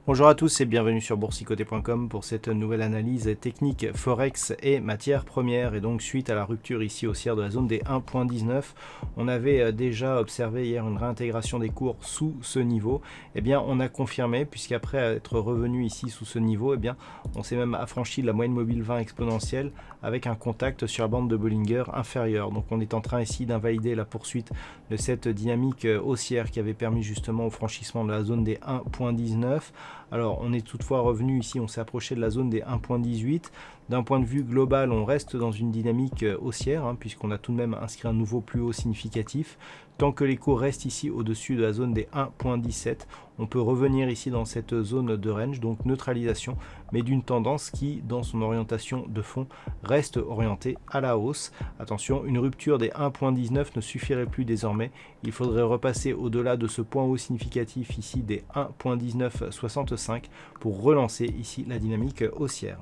Bonjour à tous et bienvenue sur boursicoté.com pour cette nouvelle analyse technique Forex et matières premières. Et donc suite à la rupture ici haussière de la zone des 1.19, on avait déjà observé hier une réintégration des cours sous ce niveau. Et bien on a confirmé, puisqu'après être revenu ici sous ce niveau, et bien on s'est même affranchi de la moyenne mobile 20 exponentielle avec un contact sur la bande de Bollinger inférieure. Donc on est en train ici d'invalider la poursuite de cette dynamique haussière qui avait permis justement au franchissement de la zone des 1.19. Alors on est toutefois revenu ici, on s'est approché de la zone des 1.18. D'un point de vue global, on reste dans une dynamique haussière, puisqu'on a tout de même inscrit un nouveau plus haut significatif. Tant que les cours restent ici au-dessus de la zone des 1.17, on peut revenir ici dans cette zone de range, donc neutralisation, mais d'une tendance qui, dans son orientation de fond, reste orientée à la hausse. Attention, une rupture des 1.19 ne suffirait plus désormais. Il faudrait repasser au-delà de ce point haut significatif ici des 1.1965 pour relancer ici la dynamique haussière.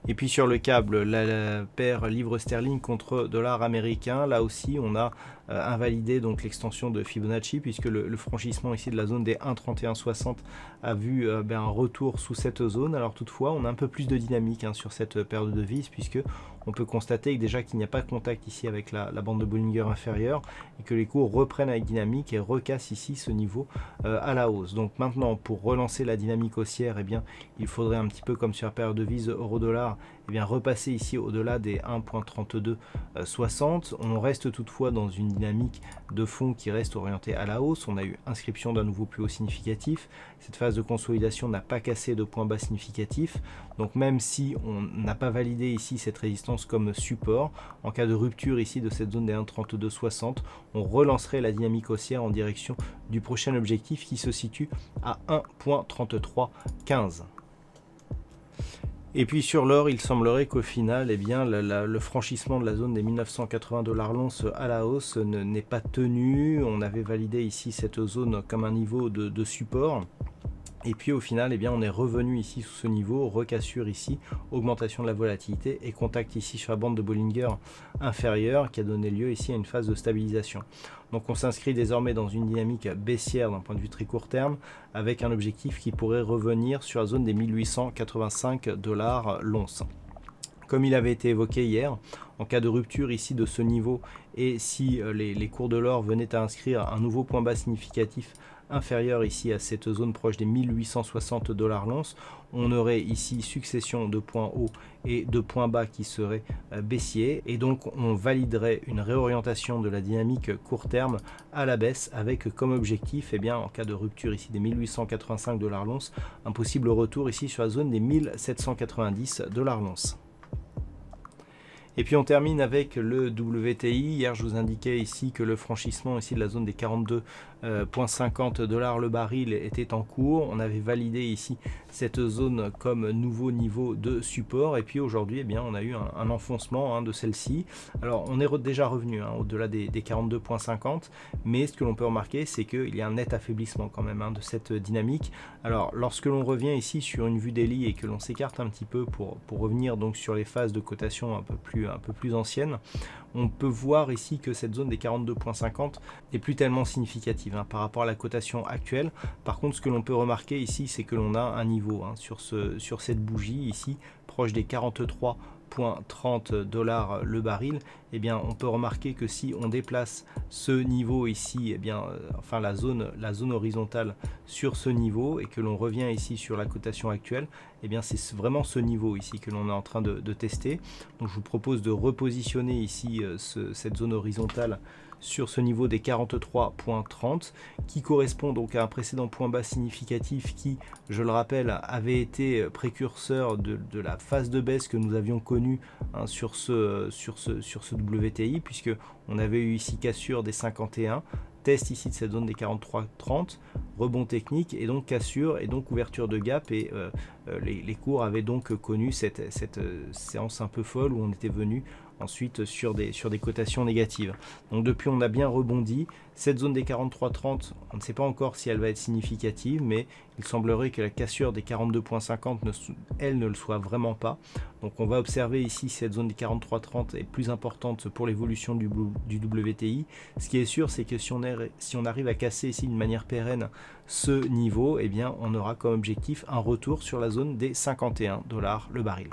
Et puis sur le câble, la paire livre sterling contre dollar américain, là aussi on a invalidé donc l'extension de Fibonacci, puisque le franchissement ici de la zone des 1,3160 a vu un retour sous cette zone. Alors toutefois on a un peu plus de dynamique sur cette paire de devises, puisque on peut constater que déjà qu'il n'y a pas de contact ici avec la bande de Bollinger inférieure et que les cours reprennent avec dynamique et recassent ici ce niveau à la hausse. Donc maintenant, pour relancer la dynamique haussière, il faudrait un petit peu comme sur la paire de devises euro-dollar, repasser ici au-delà des 1.3260. On reste toutefois dans une dynamique de fond qui reste orientée à la hausse. On a eu inscription d'un nouveau plus haut significatif. Cette phase de consolidation n'a pas cassé de point bas significatif. Donc même si on n'a pas validé ici cette résistance comme support, en cas de rupture ici de cette zone des 1.3260, on relancerait la dynamique haussière en direction du prochain objectif qui se situe à 1.3315. Et puis sur l'or, il semblerait qu'au final, le franchissement de la zone des 1980 $ l'once à la hausse n'est pas tenu. On avait validé ici cette zone comme un niveau de support. Et puis au final, on est revenu ici sous ce niveau, recassure ici, augmentation de la volatilité et contact ici sur la bande de Bollinger inférieure qui a donné lieu ici à une phase de stabilisation. Donc on s'inscrit désormais dans une dynamique baissière d'un point de vue très court terme, avec un objectif qui pourrait revenir sur la zone des 1885 $ l'once. Comme il avait été évoqué hier, en cas de rupture ici de ce niveau et si les cours de l'or venaient à inscrire un nouveau point bas significatif inférieur ici à cette zone proche des 1860 $ l'once, on aurait ici succession de points hauts et de points bas qui seraient baissiers, et donc on validerait une réorientation de la dynamique court terme à la baisse avec comme objectif, en cas de rupture ici des 1885 $ l'once, un possible retour ici sur la zone des 1790 $ l'once. Et puis on termine avec le WTI. Hier je vous indiquais ici que le franchissement ici de la zone des 42,50 $ le baril était en cours. On avait validé ici cette zone comme nouveau niveau de support, et puis aujourd'hui on a eu un enfoncement de celle-ci. Alors on est déjà revenu au-delà des 42,50, mais ce que l'on peut remarquer, c'est qu'il y a un net affaiblissement quand même de cette dynamique. Alors lorsque l'on revient ici sur une vue daily et que l'on s'écarte un petit peu pour revenir donc sur les phases de cotation un peu plus anciennes, on peut voir ici que cette zone des 42,50 n'est plus tellement significative par rapport à la cotation actuelle. Par contre, ce que l'on peut remarquer ici, c'est que l'on a un niveau sur cette bougie ici, proche des 43,30 $ le baril. On peut remarquer que si on déplace ce niveau ici, la zone horizontale sur ce niveau, et que l'on revient ici sur la cotation actuelle, c'est vraiment ce niveau ici que l'on est en train de tester. Donc je vous propose de repositionner ici cette zone horizontale sur ce niveau des 43,30 qui correspond donc à un précédent point bas significatif qui, je le rappelle, avait été précurseur de la phase de baisse que nous avions connue sur ce WTI, puisque on avait eu ici cassure des 51, test ici de cette zone des 43,30, rebond technique et donc cassure et donc ouverture de gap, et les cours avaient donc connu cette séance un peu folle où on était venu ensuite sur des cotations négatives. Donc depuis on a bien rebondi. Cette zone des 43,30, on ne sait pas encore si elle va être significative, mais il semblerait que la cassure des 42,50 elle ne le soit vraiment pas. Donc on va observer ici si cette zone des 43,30 est plus importante pour l'évolution du WTI. Ce qui est sûr, c'est que si on arrive à casser ici d'une manière pérenne ce niveau, eh bien on aura comme objectif un retour sur la zone des 51 $ le baril.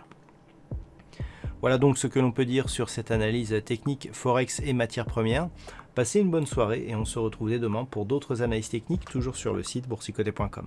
Voilà donc ce que l'on peut dire sur cette analyse technique Forex et matières premières. Passez une bonne soirée et on se retrouve dès demain pour d'autres analyses techniques, toujours sur le site boursicoté.com.